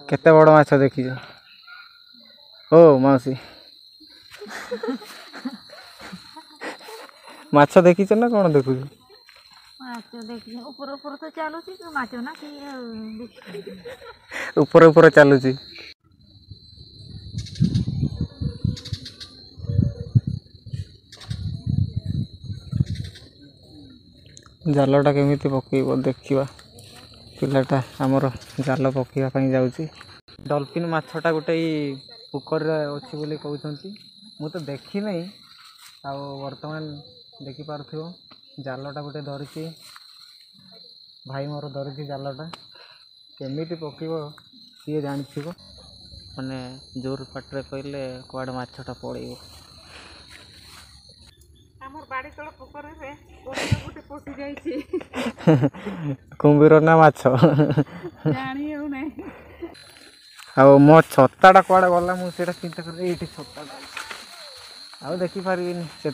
केते बड़ माछ देखी ओ मौसी माछ देखी ना कौन देखु ऊपर ऊपर तो चलू माछ ना ऊपर ऊपर चलू जालटा केमी पकईब देखा पिलाटा आमर जाल पकईवाई जाऊँगी डॉल्फिन माछटा गोटे पुकर अच्छी बोली कहते मु तो देखी नहीं आ वर्तमान देखिपु जालटा गोटे धरी भाई मोर धरी जालटा केमी पकईब सी जानी माने जोर पाटे कहले कुआड़े माछटा पड़े कुंभीर ना माछ आ मो छताटा कुआड़े गला मुझे चिंता कर छताटा आ देखी पारि से